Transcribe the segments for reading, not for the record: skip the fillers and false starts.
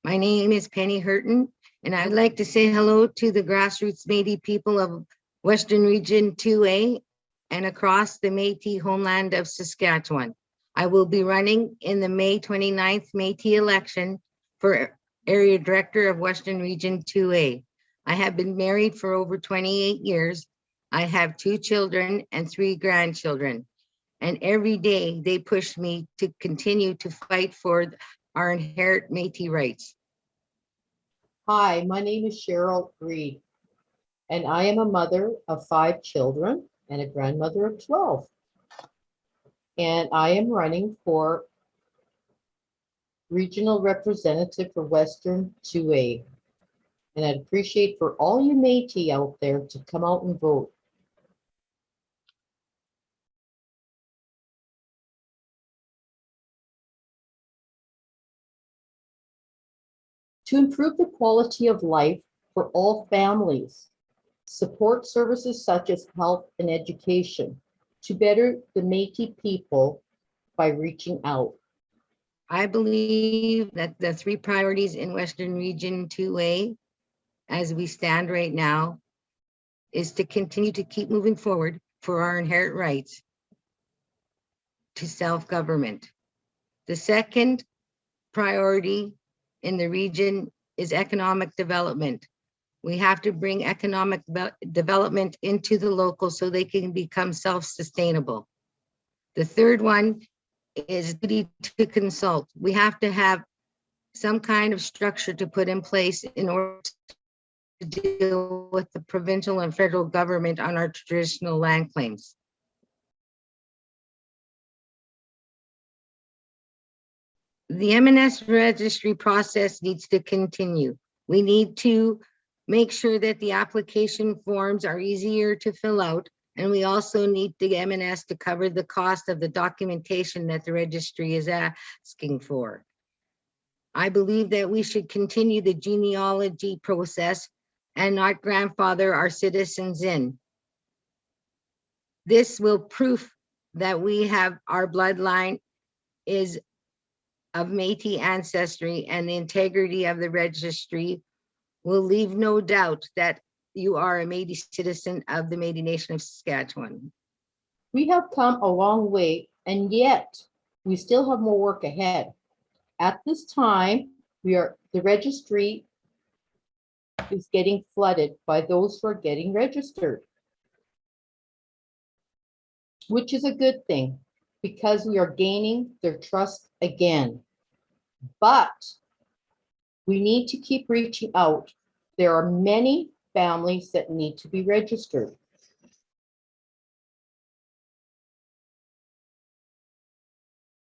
My name is Penny Hurton, and I'd like to say hello to the grassroots Métis people of Western Region 2A and across the Métis homeland of Saskatchewan. I will be running in the May 29th Métis election for Area Director of Western Region 2A. I have been married for over 28 years. I have 2 children and 3 grandchildren. And every day they push me to continue to fight for our inherent Métis rights. Hi, my name is Cheryl Reed, and I am a mother of 5 children and a grandmother of 12. And I am running for Regional Representative for Western 2A. And I'd appreciate for all you Métis out there to come out and vote. To improve the quality of life for all families, support services such as health and education to better the Métis people by reaching out. I believe that the 3 priorities in Western Region 2A, as we stand right now, is to continue to keep moving forward for our inherent rights to self-government. The second priority in the region is economic development. We have to bring economic development into the local so they can become self-sustainable. The third one is duty to consult. We have to have some kind of structure to put in place in order to deal with the provincial and federal government on our traditional land claims. The M&S registry process needs to continue. We need to make sure that the application forms are easier to fill out, and we also need the M&S to cover the cost of the documentation that the registry is asking for. I believe that we should continue the genealogy process and not grandfather our citizens in. This will prove that we have our bloodline is of Métis ancestry, and the integrity of the registry will leave no doubt that you are a Métis citizen of the Métis Nation of Saskatchewan. We have come a long way, and yet we still have more work ahead. At this time, the registry is getting flooded by those who are getting registered, which is a good thing because we are gaining their trust again. But we need to keep reaching out. There are many families that need to be registered.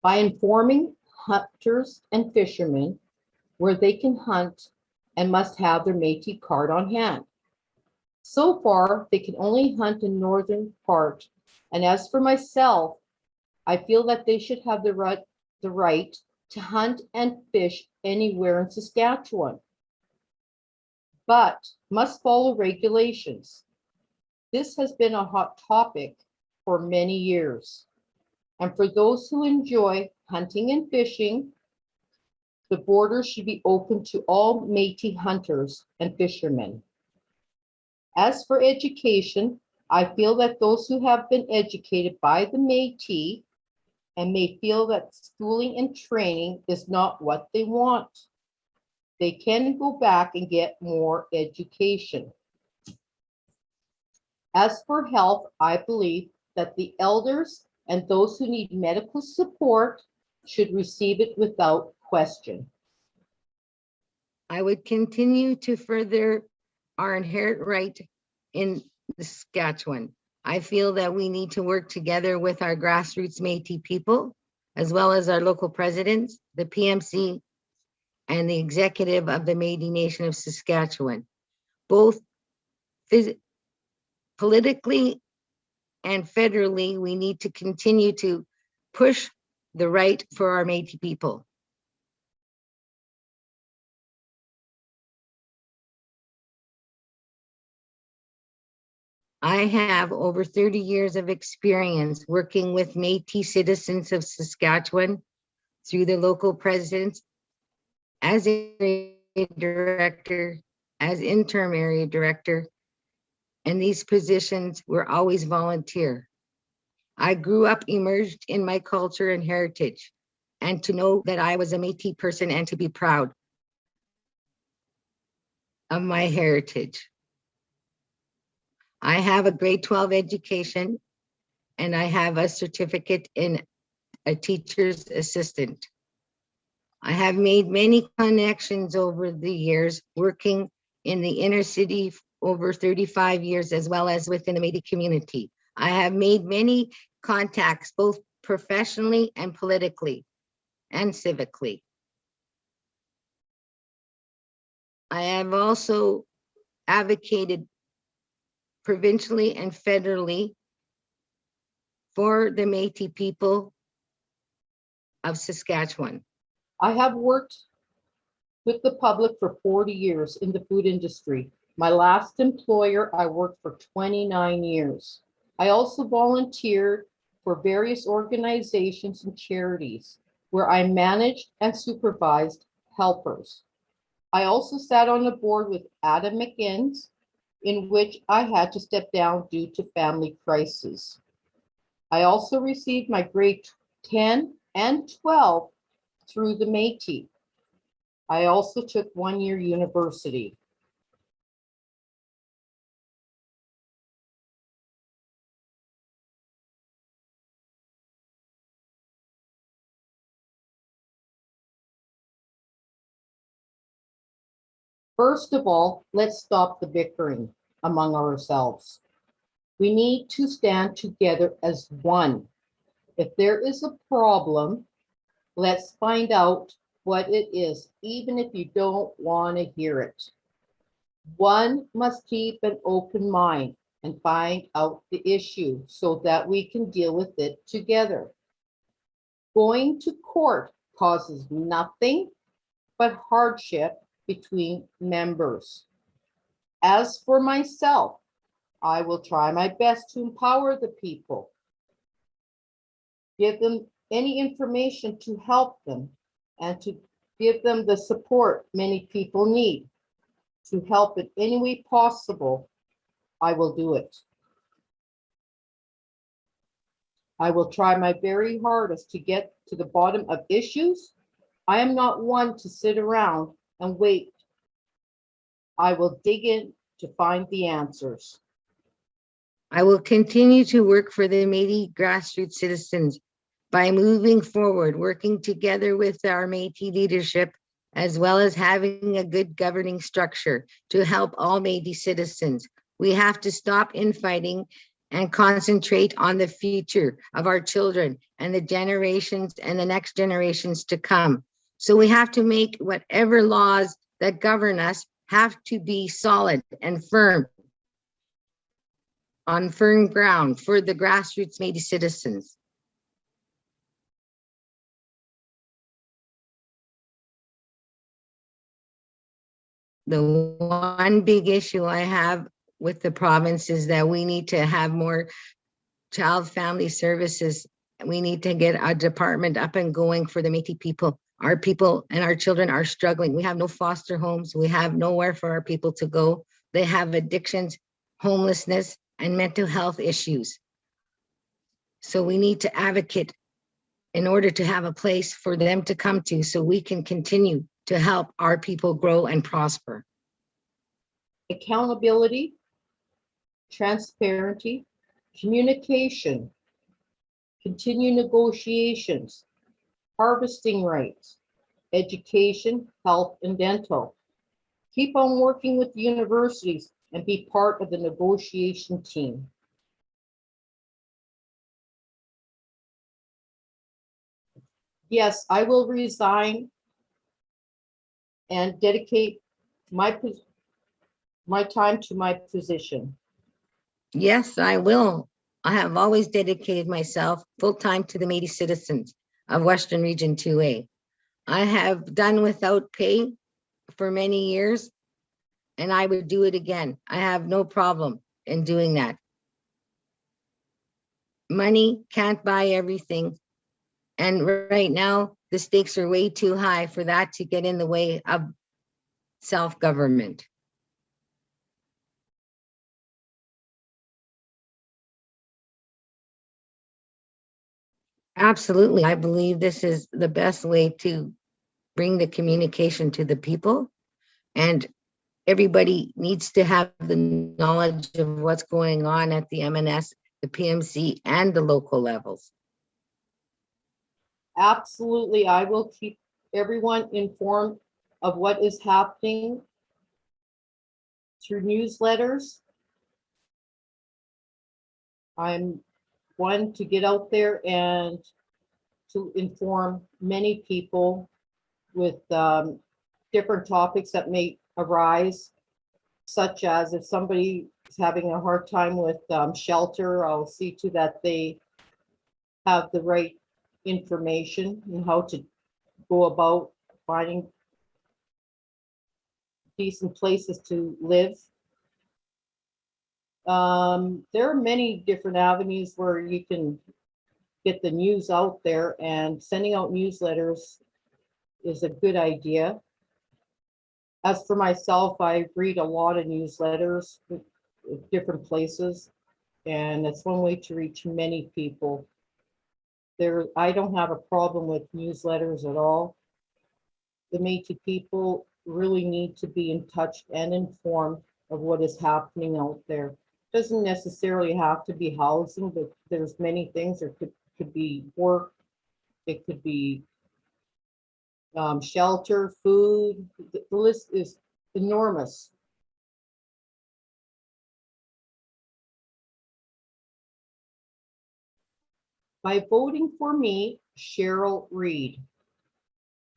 By informing hunters and fishermen where they can hunt and must have their Métis card on hand. So far, they can only hunt in northern part. And as for myself, I feel that they should have the right to hunt and fish anywhere in Saskatchewan, but must follow regulations. This has been a hot topic for many years. And for those who enjoy hunting and fishing, the borders should be open to all Métis hunters and fishermen. As for education, I feel that those who have been educated by the Métis and may feel that schooling and training is not what they want, they can go back and get more education. As for health, I believe that the elders and those who need medical support should receive it without question. I would continue to further our inherent right in Saskatchewan. I feel that we need to work together with our grassroots Métis people, as well as our local presidents, the PMC, and the executive of the Métis Nation of Saskatchewan. Both politically and federally, we need to continue to push the right for our Métis people. I have over 30 years of experience working with Métis citizens of Saskatchewan through the local presidents as area director, as interim area director, and these positions were always volunteer. I grew up immersed in my culture and heritage, and to know that I was a Métis person and to be proud of my heritage. I have a grade 12 education, and I have a certificate in a teacher's assistant. I have made many connections over the years, working in the inner city over 35 years, as well as within the Métis community. I have made many contacts, both professionally and politically and civically. I have also advocated provincially and federally for the Métis people of Saskatchewan. I have worked with the public for 40 years in the food industry. My last employer, I worked for 29 years. I also volunteered for various organizations and charities where I managed and supervised helpers. I also sat on the board with Adam McInnes, in which I had to step down due to family crisis. I also received my grade 10 and 12 through the Métis. I also took 1-year university. First of all, let's stop the bickering among ourselves. We need to stand together as one. If there is a problem, let's find out what it is, even if you don't want to hear it. One must keep an open mind and find out the issue so that we can deal with it together. Going to court causes nothing but hardship between members. As for myself, I will try my best to empower the people, give them any information to help them, and to give them the support many people need. To help in any way possible, I will do it. I will try my very hardest to get to the bottom of issues. I am not one to sit around and wait. I will dig in to find the answers. I will continue to work for the Métis grassroots citizens by moving forward, working together with our Métis leadership, as well as having a good governing structure to help all Métis citizens. We have to stop infighting and concentrate on the future of our children and the generations and the next generations to come. So we have to make whatever laws that govern us have to be solid and firm, on firm ground for the grassroots Métis citizens. The one big issue I have with the province is that we need to have more child family services. We need to get a department up and going for the Métis people. Our people and our children are struggling. We have no foster homes. We have nowhere for our people to go. They have addictions, homelessness, and mental health issues. So we need to advocate in order to have a place for them to come to so we can continue to help our people grow and prosper. Accountability, transparency, communication, continue negotiations, harvesting rights, education, health, and dental. Keep on working with the universities and be part of the negotiation team. Yes, I will resign and dedicate my time to my position. Yes, I will. I have always dedicated myself full-time to the Métis citizens of Western Region 2A. I have done without pay for many years, and I would do it again. I have no problem in doing that. Money can't buy everything. And right now, the stakes are way too high for that to get in the way of self-government. Absolutely. I believe this is the best way to bring the communication to the people, and everybody needs to have the knowledge of what's going on at the MNS, the PMC, and the local levels. Absolutely. I will keep everyone informed of what is happening through newsletters. I'm one to get out there and to inform many people with different topics that may arise, such as if somebody is having a hard time with shelter, I'll see to that they have the right information and how to go about finding decent places to live. There are many different avenues where you can get the news out there, and sending out newsletters is a good idea. As for myself, I read a lot of newsletters with different places, and it's one way to reach many people. I don't have a problem with newsletters at all. The Métis people really need to be in touch and informed of what is happening out there. Doesn't necessarily have to be housing, but there's many things. There could be work, it could be shelter, food. The list is enormous. By voting for me, Cheryl Reed,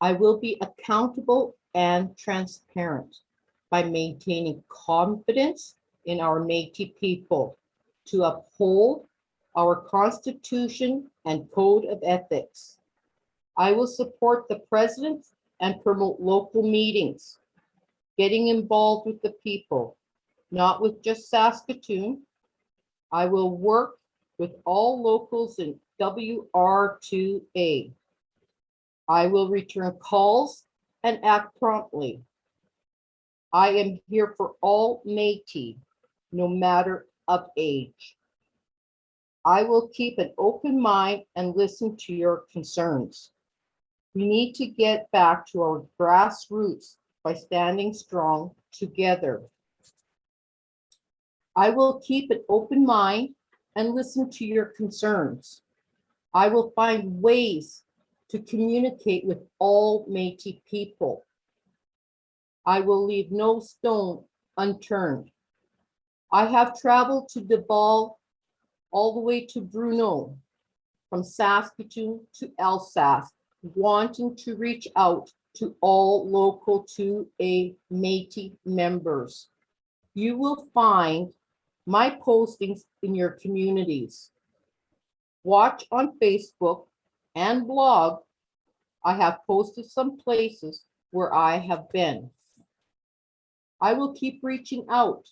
I will be accountable and transparent by maintaining confidence in our Métis people to uphold our Constitution and Code of Ethics. I will support the president and promote local meetings, getting involved with the people, not with just Saskatoon. I will work with all locals in WRIIA. I will return calls and act promptly. I am here for all Métis, no matter of age. I will keep an open mind and listen to your concerns. We need to get back to our grassroots by standing strong together. I will keep an open mind and listen to your concerns. I will find ways to communicate with all Métis people. I will leave no stone unturned. I have traveled to Duval all the way to Bruno, from Saskatoon to Alsace, wanting to reach out to all local 2A Métis members. You will find my postings in your communities. Watch on Facebook and blog. I have posted some places where I have been. I will keep reaching out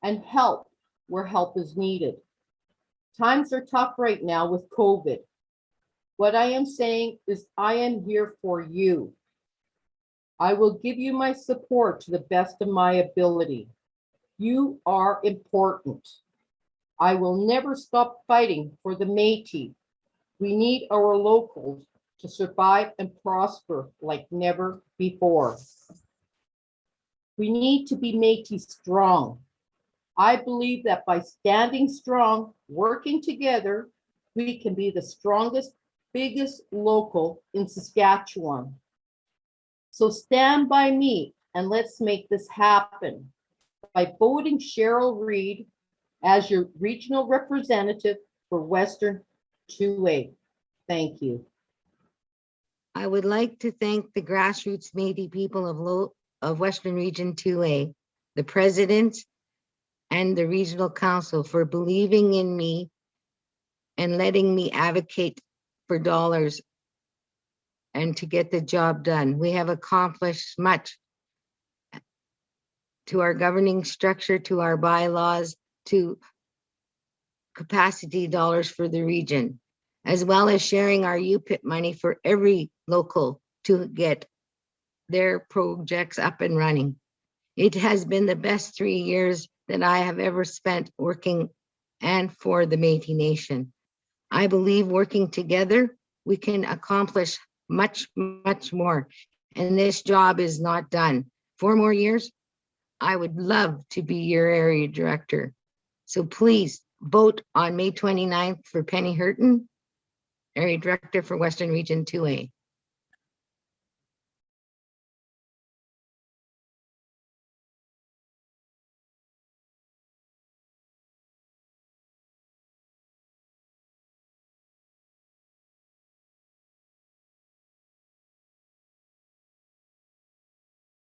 and help where help is needed. Times are tough right now with COVID. What I am saying is I am here for you. I will give you my support to the best of my ability. You are important. I will never stop fighting for the Métis. We need our locals to survive and prosper like never before. We need to be Métis strong. I believe that by standing strong, working together, we can be the strongest, biggest local in Saskatchewan. So stand by me and let's make this happen by voting Cheryl Reed as your regional representative for Western 2A. Thank you. I would like to thank the grassroots Métis people of Western Region 2A, the president and the regional council for believing in me and letting me advocate for dollars and to get the job done. We have accomplished much to our governing structure, to our bylaws, to capacity dollars for the region, as well as sharing our UPIP money for every Local to get their projects up and running. It has been the best 3 years that I have ever spent working and for the Métis Nation. I believe working together, we can accomplish much, much more. And this job is not done. 4 more years, I would love to be your area director. So please vote on May 29th for Penny Hurton, area director for Western Region 2A.